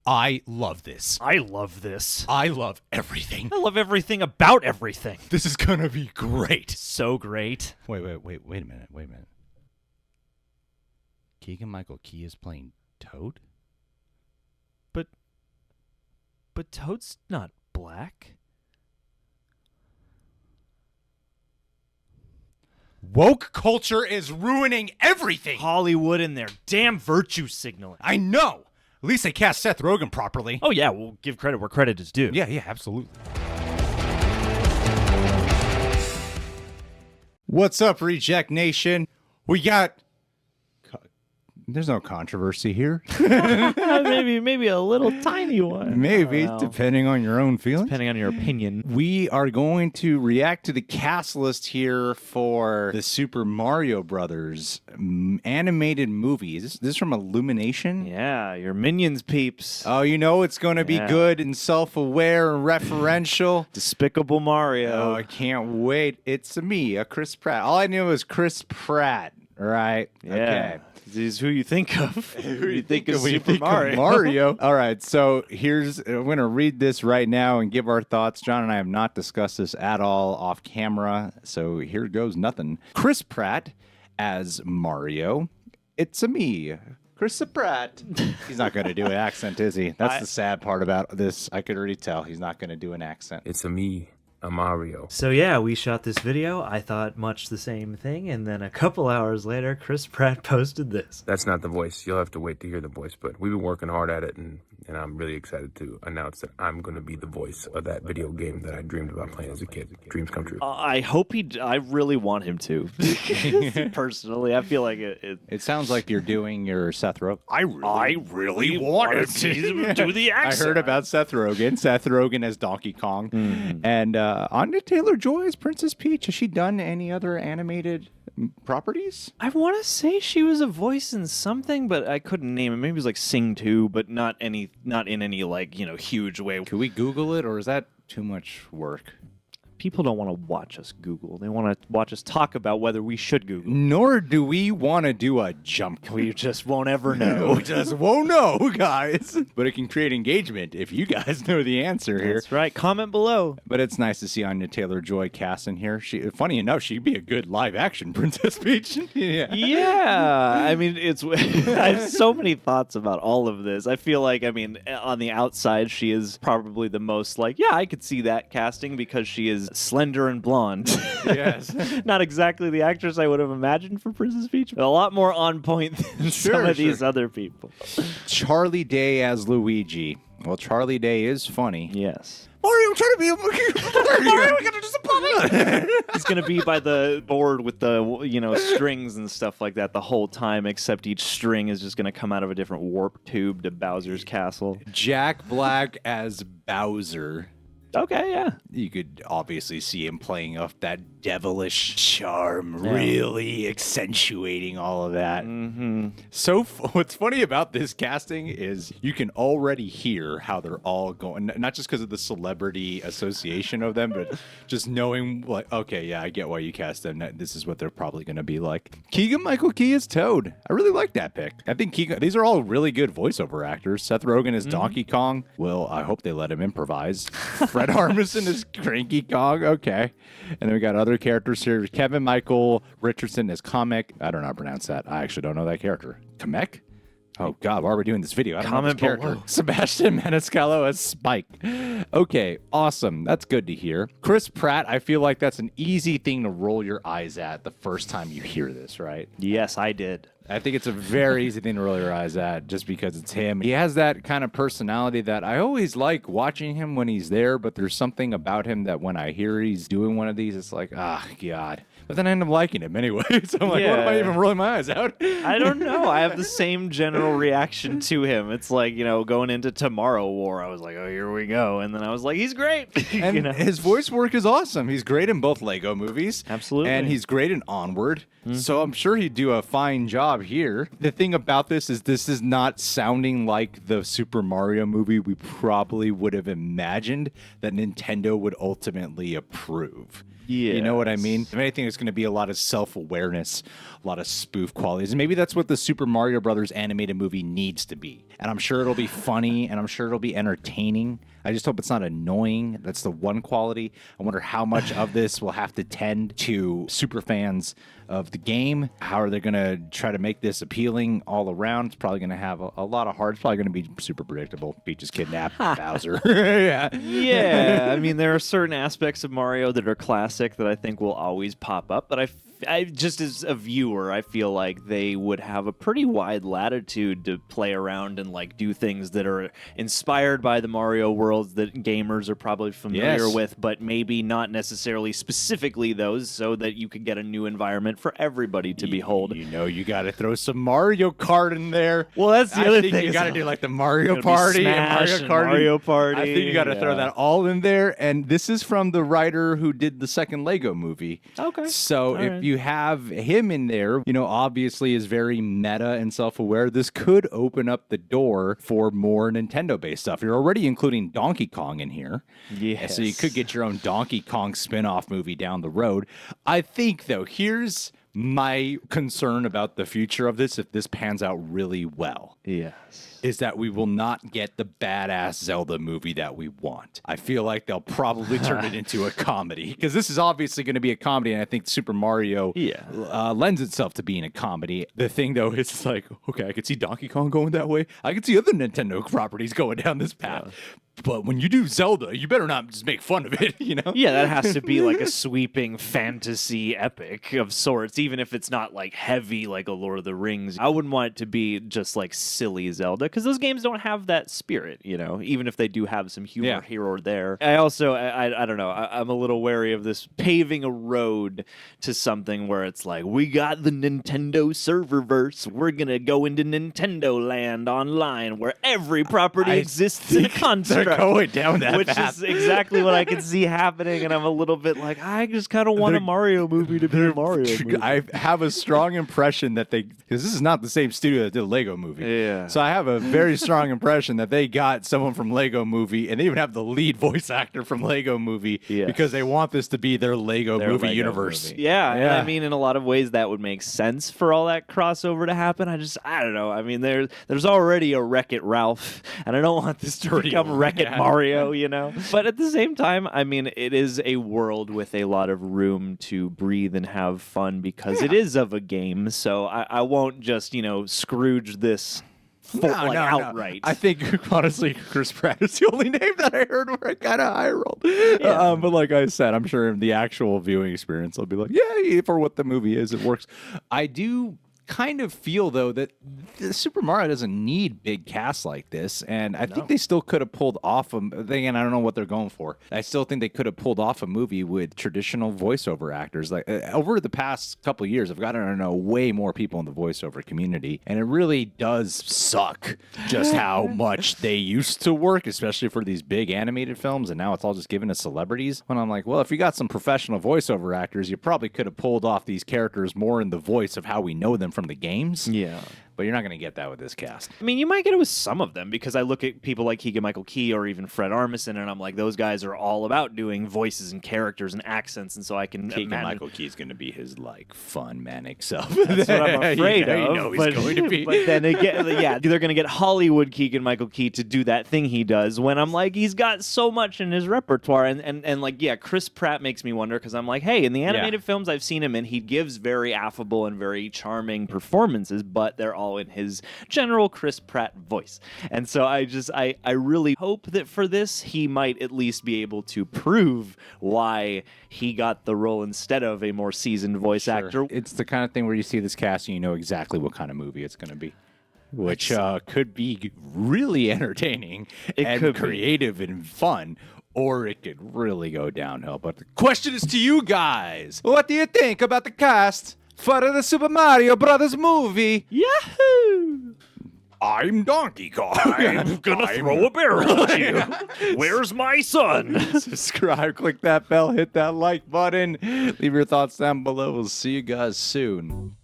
I love this. I love this. I love everything. I love everything about everything. This is gonna be great. So great. Wait a minute. Keegan-Michael Key is playing Toad? But Toad's not black. Woke culture is ruining everything. Hollywood and their damn virtue signaling. I know. At least they cast Seth Rogen properly. Oh yeah, we'll give credit where credit is due. Yeah, absolutely. What's up, Reject Nation? We got... There's no controversy here. maybe a little tiny one. Maybe, depending on your own feelings. Depending on your opinion. We are going to react to the cast list here for the Super Mario Brothers animated movies. This is from Illumination. Yeah, your Minions peeps. Oh, you know it's going to be good and self-aware and referential. Despicable Mario. Oh, I can't wait. It's me, Chris Pratt. All I knew was Chris Pratt, right? Yeah. Okay. This is who you think of. Who you think of when you Super think Mario. of Mario. All right, so I'm going to read this right now and give our thoughts. John and I have not discussed this at all off camera, so here goes nothing. Chris Pratt as Mario. It's me, Chris Pratt. He's not going to do an accent, is he? That's the sad part about this. I could already tell he's not going to do an accent. It's me, a Mario. So yeah, we shot this video. I thought much the same thing, and then a couple hours later, Chris Pratt posted this. That's not the voice. You'll have to wait to hear the voice, but we've been working hard at it, and I'm really excited to announce that I'm going to be the voice of that video game that I dreamed about playing as a kid. Dreams come true. I hope I really want him to. Personally, I feel like It sounds like you're doing your Seth Rogen. I really want him to do the accent. I heard about Seth Rogen. Seth Rogen as Donkey Kong. And Anya Taylor-Joy as Princess Peach. Has she done any other animated properties? I want to say she was a voice in something, but I couldn't name it. Maybe it was like Sing 2, but not in any like, huge way. Can we Google it, or is that too much work? People don't want to watch us Google. They want to watch us talk about whether we should Google. Nor do we want to do a jump. We just won't ever know. We just won't know, guys. But it can create engagement if you guys know the answer here. That's right. Comment below. But it's nice to see Anya Taylor-Joy cast in here. Funny enough, she'd be a good live-action Princess Peach. Yeah. I mean, I have so many thoughts about all of this. I feel like, on the outside, she is probably the most I could see that casting because she is slender and blonde. Yes. Not exactly the actress I would have imagined for Princess Peach, but a lot more on point than some of these other people. Charlie Day as Luigi. Well, Charlie Day is funny. Yes. Mario, I'm trying to be a Mario, we gotta do some puppet. He's gonna be by the board with the strings and stuff like that the whole time, except each string is just gonna come out of a different warp tube to Bowser's castle. Jack Black as Bowser. Okay, yeah. You could obviously see him playing off that devilish charm, really accentuating all of that. Mm-hmm. So what's funny about this casting is you can already hear how they're all going, not just because of the celebrity association of them, but just knowing, okay, yeah, I get why you cast them. This is what they're probably going to be like. Keegan-Michael Key as Toad. I really like that pick. I think these are all really good voiceover actors. Seth Rogen is Donkey Kong. Well, I hope they let him improvise. Fred Armisen is Cranky Kong. Okay. And then we got other characters here. Keegan-Michael Richardson is Kamek. I don't know how to pronounce that. I actually don't know that character. Kamek? Oh, God, why are we doing this video? I don't know this character. Sebastian Maniscalo as Spike. Okay, awesome. That's good to hear. Chris Pratt, I feel like that's an easy thing to roll your eyes at the first time you hear this, right? Yes, I did. I think it's a very easy thing to roll your eyes at just because it's him. He has that kind of personality that I always like watching him when he's there, but there's something about him that when I hear he's doing one of these, it's like, God. But then I end up liking him anyway. So I'm like, what am I even rolling my eyes out? I don't know. I have the same general reaction to him. It's like, going into Tomorrow War, I was like, oh, here we go. And then I was like, he's great. And his voice work is awesome. He's great in both Lego movies. Absolutely. And he's great in Onward. So I'm sure he'd do a fine job here. The thing about this is not sounding like the Super Mario movie we probably would have imagined that Nintendo would ultimately approve. You know what I mean? Yes. If anything, it's going to be a lot of self-awareness, a lot of spoof qualities. And maybe that's what the Super Mario Brothers animated movie needs to be. And I'm sure it'll be funny, and I'm sure it'll be entertaining. I just hope it's not annoying. That's the one quality. I wonder how much of this will have to tend to super fans of the game. How are they going to try to make this appealing all around? It's probably going to have a lot of heart. It's probably going to be super predictable. Peach is kidnapped. Bowser. Yeah. Yeah, I mean, there are certain aspects of Mario that are classic that I think will always pop up, but I just as a viewer, I feel like they would have a pretty wide latitude to play around and like do things that are inspired by the Mario worlds that gamers are probably familiar with, but maybe not necessarily specifically those, so that you could get a new environment for everybody to behold. You know, you got to throw some Mario Kart in there. Well, that's the other thing. You got to do like the Mario It'll be Party and Smash Mario and Kart. Mario Party. I think you got to throw that all in there. And this is from the writer who did the second Lego movie. Okay. So if you have him in there, you know, obviously is very meta and self-aware. This could open up the door for more Nintendo-based stuff. You're already including Donkey Kong in here. Yes. So you could get your own Donkey Kong spin-off movie down the road. I think, though, here's my concern about the future of this, if this pans out really well. Yes. Is that we will not get the badass Zelda movie that we want. I feel like they'll probably turn it into a comedy, because this is obviously going to be a comedy, and I think Super Mario lends itself to being a comedy. The thing, though, is like, okay, I could see Donkey Kong going that way. I could see other Nintendo properties going down this path. Yeah. But when you do Zelda, you better not just make fun of it, you know? Yeah, that has to be like a sweeping fantasy epic of sorts, even if it's not like heavy like a Lord of the Rings. I wouldn't want it to be just like silly Zelda, because those games don't have that spirit, you know, even if they do have some humor here or there. I also, I don't know, I'm a little wary of this paving a road to something where it's like, we got the Nintendo serververse, we're going to go into Nintendo Land online where every property exists in a construct. Going down that which path. is exactly what I can see happening, and I'm a little bit like, I just kind of want a Mario movie to be a Mario movie. I have a strong impression that because this is not the same studio that did the Lego movie. Yeah. So I have a very strong impression that they got someone from Lego movie, and they even have the lead voice actor from Lego movie, because they want this to be their Lego movie universe. Movie. Yeah, and I mean, in a lot of ways, that would make sense for all that crossover to happen. I don't know. I mean, there's already a Wreck-It Ralph, and I don't want this to become Wreck-It Mario, you know? But at the same time, I mean, it is a world with a lot of room to breathe and have fun, because it is of a game, so I won't just, you know, Scrooge this outright. I think, honestly, Chris Pratt is the only name that I heard where I kind of eye rolled. Yeah. But like I said, I'm sure in the actual viewing experience, I'll be like, yeah, for what the movie is, it works. I do kind of feel, though, that the Super Mario doesn't need big casts like this, and I think they still could have pulled off again, I don't know what they're going for. I still think they could have pulled off a movie with traditional voiceover actors. Like over the past couple of years, I've gotten to know way more people in the voiceover community, and it really does suck just how much they used to work, especially for these big animated films, and now it's all just given to celebrities. When I'm like, well, if you got some professional voiceover actors, you probably could have pulled off these characters more in the voice of how we know them from the games. Yeah. But you're not going to get that with this cast. I mean, you might get it with some of them, because I look at people like Keegan-Michael Key or even Fred Armisen, and I'm like, those guys are all about doing voices and characters and accents, and so I can Keegan-Michael Key is going to be his, like, fun, manic self. That's what I'm afraid of. You know he's going to be. But then again, yeah, they're going to get Hollywood Keegan-Michael Key to do that thing he does, when I'm like, he's got so much in his repertoire, and like, yeah, Chris Pratt makes me wonder, because I'm like, hey, in the animated films I've seen him in, he gives very affable and very charming performances, but they're all in his general Chris Pratt voice. And so I really hope that for this, he might at least be able to prove why he got the role instead of a more seasoned voice actor. It's the kind of thing where you see this cast and you know exactly what kind of movie it's going to be, which could be really entertaining and creative and fun, or it could really go downhill. But the question is to you guys. What do you think about the cast for the Super Mario Brothers movie? Yahoo! I'm Donkey Kong. I'm gonna throw a barrel at you. Where's my son? Subscribe, click that bell, hit that like button. Leave your thoughts down below. We'll see you guys soon.